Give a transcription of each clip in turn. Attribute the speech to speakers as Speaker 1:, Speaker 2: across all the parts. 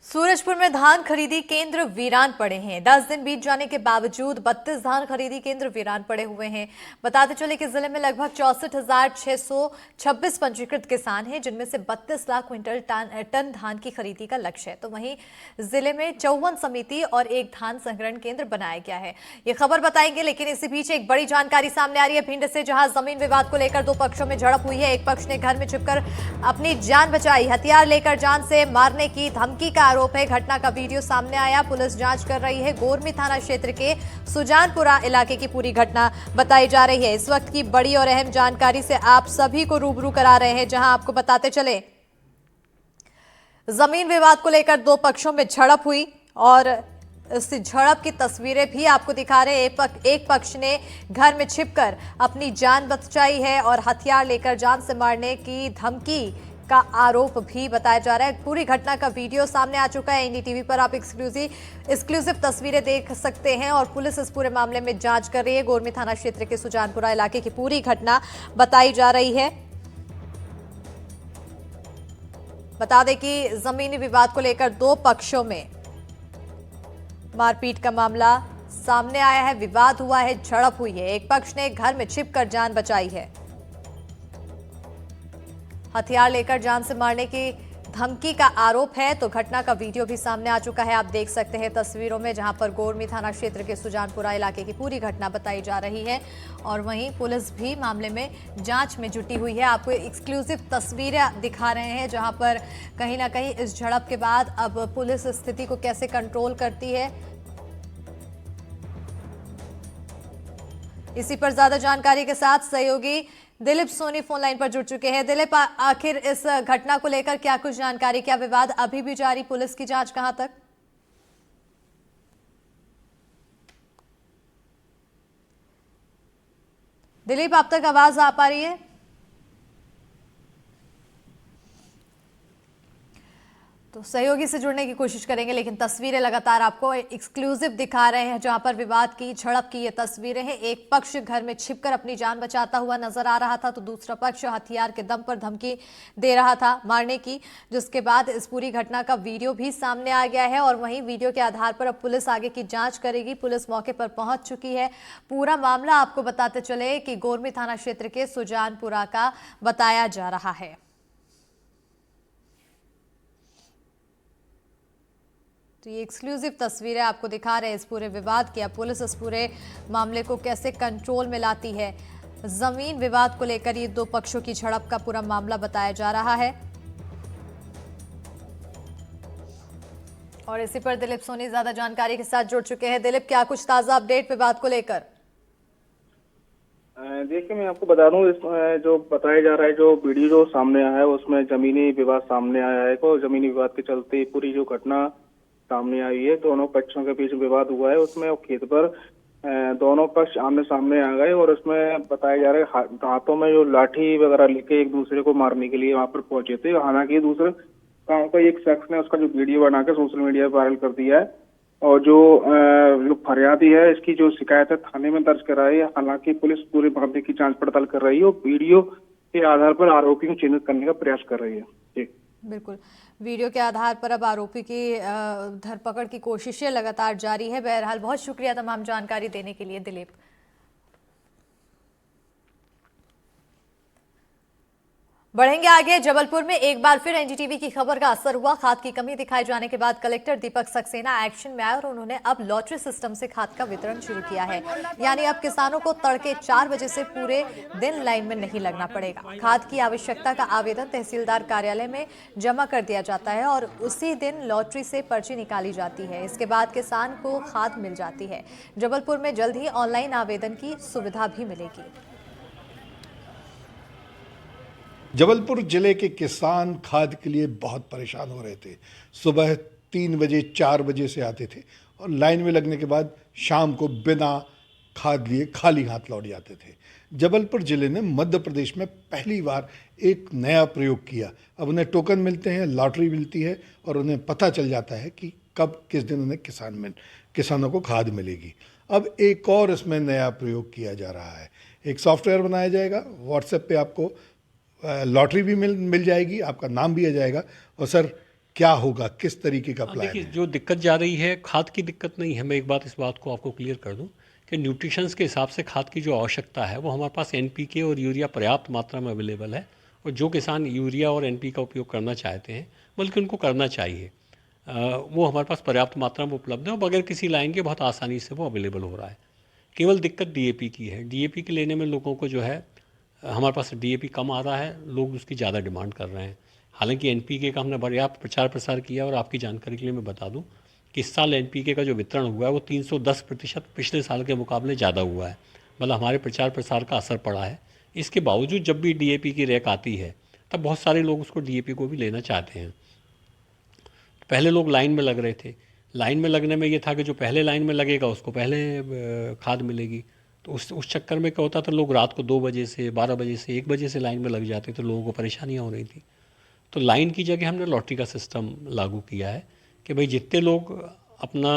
Speaker 1: सूरजपुर में धान खरीदी केंद्र वीरान पड़े हैं। 10 दिन बीत जाने के बावजूद 32 धान खरीदी केंद्र वीरान पड़े हुए हैं। बताते चले कि जिले में लगभग 64,626 पंजीकृत किसान हैं, जिनमें से 32 लाख क्विंटल टन धान की खरीदी का लक्ष्य है। तो वहीं जिले में 54 समिति और एक धान संग्रहण केंद्र बनाया गया है। ये खबर बताएंगे, लेकिन इसी बीच एक बड़ी जानकारी सामने आ रही है भिंड से, जहां जमीन विवाद को लेकर दो पक्षों में झड़प हुई है। एक पक्ष ने घर में छिपकर अपनी जान बचाई, हथियार लेकर जान से मारने की धमकी का आरोप है। घटना का वीडियो सामने आया, पुलिस जांच कर रही है। गोरमी थाना क्षेत्र के सुजानपुरा इलाके की पूरी घटना बताई जा रही है। इस वक्त की बड़ी और अहम जानकारी से आप सभी को रूबरू करा रहे हैं, जहां आपको बताते चले जमीन विवाद को लेकर दो पक्षों में झड़प हुई और इस झड़प की तस्वीरें भी आपको दिखा रहे हैं। एक पक्ष ने घर में छिपकर अपनी जान बचाई है और हथियार लेकर जान से मारने की धमकी का आरोप भी बताया जा रहा है। पूरी घटना का वीडियो सामने आ चुका है। एनडीटीवी पर आप एक्सक्लूसिव तस्वीरें देख सकते हैं और पुलिस इस पूरे मामले में जांच कर रही है। गोरमी थाना क्षेत्र के सुजानपुरा इलाके की पूरी घटना बताई जा रही है। बता दें कि जमीनी विवाद को लेकर दो पक्षों में मारपीट का मामला सामने आया है, विवाद हुआ है, झड़प हुई है। एक पक्ष ने घर में छिपकर जान बचाई है, हथियार लेकर जान से मारने की धमकी का आरोप है। तो घटना का वीडियो भी सामने आ चुका है, आप देख सकते हैं तस्वीरों में, जहां पर गोरमी थाना क्षेत्र के सुजानपुरा इलाके की पूरी घटना बताई जा रही है। और वहीं पुलिस भी मामले में जांच में जुटी हुई है। आपको एक्सक्लूसिव तस्वीरें दिखा रहे हैं, जहां पर कहीं ना कहीं इस झड़प के बाद अब पुलिस स्थिति को कैसे कंट्रोल करती है, इसी पर ज्यादा जानकारी के साथ सहयोगी दिलीप सोनी फोन लाइन पर जुड़ चुके हैं। दिलीप, आखिर इस घटना को लेकर क्या कुछ जानकारी, क्या विवाद अभी भी जारी, पुलिस की जांच कहां तक? दिलीप, आप तक आवाज आ पा रही है? तो सहयोगी से जुड़ने की कोशिश करेंगे, लेकिन तस्वीरें लगातार आपको एक्सक्लूसिव दिखा रहे हैं, जहां पर विवाद की झड़प की ये तस्वीरें हैं। एक पक्ष घर में छिपकर अपनी जान बचाता हुआ नजर आ रहा था, तो दूसरा पक्ष हथियार के दम पर धमकी दे रहा था मारने की, जिसके बाद इस पूरी घटना का वीडियो भी सामने आ गया है। और वहीं वीडियो के आधार पर अब पुलिस आगे की जांच करेगी। पुलिस मौके पर पहुंच चुकी है। पूरा मामला आपको बताते चले कि गोरमी थाना क्षेत्र के सुजानपुरा का बताया जा रहा है। तो ये एक्सक्लूसिव तस्वीरें आपको दिखा रहे हैं इस पूरे विवाद की। अब पुलिस इस पूरे मामले को कैसे कंट्रोल में लाती है। जमीन विवाद को लेकर ये दो पक्षों की झड़प का पूरा मामला बताया जा रहा है। और इसी पर दिलीप सोनी ज्यादा जानकारी के साथ जुड़ चुके हैं। दिलीप, क्या कुछ ताजा अपडेट विवाद को लेकर?
Speaker 2: देखिए, मैं आपको बता दूं, इसमें जो बताया जा रहा है, जो वीडियो जो सामने आया है, उसमें जमीनी विवाद सामने आया है। तो जमीनी विवाद के चलते पूरी जो घटना सामने आई है, दोनों पक्षों के बीच विवाद हुआ है। उसमें खेत पर दोनों पक्ष आमने सामने आ गए और उसमें बताया जा रहा है हाथों में जो लाठी वगैरह लेके एक दूसरे को मारने के लिए वहां पर पहुंचे थे। हालांकि दूसरे गांव का एक शख्स ने उसका जो वीडियो बनाकर सोशल मीडिया पर वायरल कर दिया है और जो फरियादी है, इसकी जो शिकायत है थाने में दर्ज कराई है। हालांकि पुलिस पूरे मामले की जांच पड़ताल कर रही है और वीडियो के आधार पर आरोपी को चिन्हित करने का प्रयास कर रही है। जी
Speaker 1: बिल्कुल, वीडियो के आधार पर अब आरोपी की धरपकड़ की कोशिशें लगातार जारी है। बहरहाल बहुत शुक्रिया तमाम जानकारी देने के लिए दिलीप। बढ़ेंगे आगे। जबलपुर में एक बार फिर एनडीटीवी की खबर का असर हुआ। खाद की कमी दिखाए जाने के बाद कलेक्टर दीपक सक्सेना एक्शन में आए और उन्होंने अब लॉटरी सिस्टम से खाद का वितरण शुरू किया है। यानी अब किसानों को तड़के 4 बजे से पूरे दिन लाइन में नहीं लगना पड़ेगा। खाद की आवश्यकता का आवेदन तहसीलदार कार्यालय में जमा कर दिया जाता है और उसी दिन लॉटरी से पर्ची निकाली जाती है। इसके बाद किसान को खाद मिल जाती है। जबलपुर में जल्द ही ऑनलाइन आवेदन की सुविधा भी मिलेगी।
Speaker 3: जबलपुर जिले के किसान खाद के लिए बहुत परेशान हो रहे थे। सुबह 3 बजे 4 बजे से आते थे और लाइन में लगने के बाद शाम को बिना खाद लिए खाली हाथ लौट जाते थे। जबलपुर जिले ने मध्य प्रदेश में पहली बार एक नया प्रयोग किया। अब उन्हें टोकन मिलते हैं, लॉटरी मिलती है और उन्हें पता चल जाता है कि कब किस दिन उन्हें किसानों को खाद मिलेगी। अब एक और इसमें नया प्रयोग किया जा रहा है। एक सॉफ्टवेयर बनाया जाएगा, व्हाट्सएप पे आपको लॉटरी भी मिल जाएगी, आपका नाम भी आ जाएगा और सर क्या होगा, किस तरीके का प्लान
Speaker 4: देखिए,
Speaker 3: है?
Speaker 4: जो दिक्कत जा रही है, खाद की दिक्कत नहीं है। मैं एक बात, इस बात को आपको क्लियर कर दूं कि न्यूट्रिशंस के हिसाब से खाद की जो आवश्यकता है वो हमारे पास एनपीके और यूरिया पर्याप्त मात्रा में अवेलेबल है। और जो किसान यूरिया और एनपी का उपयोग करना चाहते हैं, बल्कि उनको करना चाहिए, वो हमारे पास पर्याप्त मात्रा में उपलब्ध है और बगैर किसी लाइन के बहुत आसानी से वो अवेलेबल हो रहा है। केवल दिक्कत डीएपी की है। डीएपी के लेने में लोगों को जो है, हमारे पास डीएपी कम आ रहा है, लोग उसकी ज़्यादा डिमांड कर रहे हैं। हालांकि एनपीके का हमने पर्याप्त प्रचार प्रसार किया और आपकी जानकारी के लिए मैं बता दूं कि इस साल एनपीके का जो वितरण हुआ है वो 310% पिछले साल के मुकाबले ज़्यादा हुआ है। मतलब हमारे प्रचार प्रसार का असर पड़ा है। इसके बावजूद जब भी डीएपी की रैक आती है तब बहुत सारे लोग उसको डीएपी को भी लेना चाहते हैं। पहले लोग लाइन में लग रहे थे। लाइन में लगने में ये था कि जो पहले लाइन में लगेगा उसको पहले खाद मिलेगी। तो उस चक्कर में क्या होता था, लोग रात को 2 बजे से 12 बजे से 1 बजे से लाइन में लग जाते थे, लोगों को परेशानियाँ हो रही थी। तो लाइन की जगह हमने लॉटरी का सिस्टम लागू किया है कि भाई जितने लोग अपना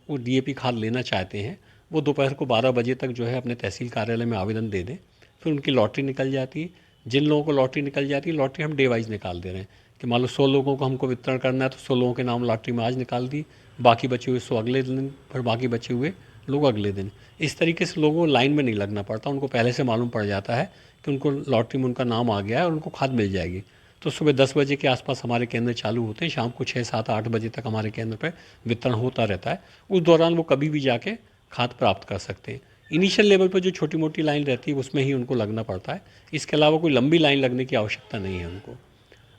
Speaker 4: वो डीएपी खाद लेना चाहते हैं वो दोपहर को 12 बजे तक जो है अपने तहसील कार्यालय में आवेदन दे दें। फिर उनकी लॉटरी निकल जाती है। जिन लोगों को लॉटरी निकल जाती है, लॉटरी हम डे वाइज निकाल दे रहे हैं कि मान लो 100 लोगों को हमको वितरण करना है तो 100 लोगों के नाम लॉटरी में आज निकाल दी, बाकी बचे हुए 100 अगले दिन, फिर बाकी बचे हुए लोग अगले दिन। इस तरीके से लोगों को लाइन में नहीं लगना पड़ता। उनको पहले से मालूम पड़ जाता है कि उनको लॉटरी में उनका नाम आ गया है और उनको खाद मिल जाएगी। तो सुबह 10 बजे के आसपास हमारे केंद्र चालू होते हैं, शाम को 6, 7, 8 बजे तक हमारे केंद्र पर वितरण होता रहता है। उस दौरान वो कभी भी जाके खाद प्राप्त कर सकते हैं। इनिशियल लेवल पर जो छोटी मोटी लाइन रहती है उसमें ही उनको लगना पड़ता है। इसके अलावा कोई लंबी लाइन लगने की आवश्यकता नहीं है उनको।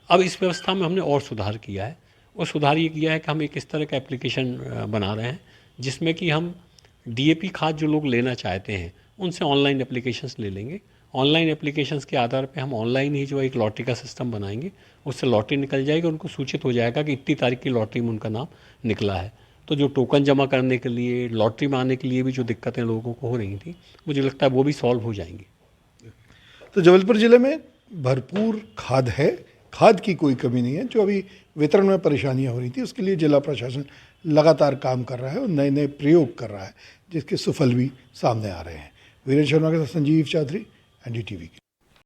Speaker 4: अब इस व्यवस्था में हमने और सुधार किया है। और सुधार ये किया है कि हम एक इस तरह का एप्लीकेशन बना रहे हैं जिसमें कि हम डीएपी खाद जो लोग लेना चाहते हैं उनसे ऑनलाइन एप्लीकेशंस ले लेंगे। ऑनलाइन एप्लीकेशंस के आधार पे हम ऑनलाइन ही जो एक लॉटरी का सिस्टम बनाएंगे, उससे लॉटरी निकल जाएगी, उनको सूचित हो जाएगा कि इतनी तारीख की लॉटरी में उनका नाम निकला है। तो जो टोकन जमा करने के लिए, लॉटरी में आने के लिए भी जो दिक्कतें लोगों को हो रही थी, मुझे लगता है वो भी सॉल्व हो जाएंगी।
Speaker 3: तो जबलपुर ज़िले में भरपूर खाद है, खाद की कोई कमी नहीं है। जो अभी वितरण में परेशानियां हो रही थी उसके लिए जिला प्रशासन लगातार काम कर रहा है और नए नए प्रयोग कर रहा है, जिसके सुफल भी सामने आ रहे हैं। वीरेंद्र शर्मा के साथ संजीव चौधरी, एनडीटीवी के लिए।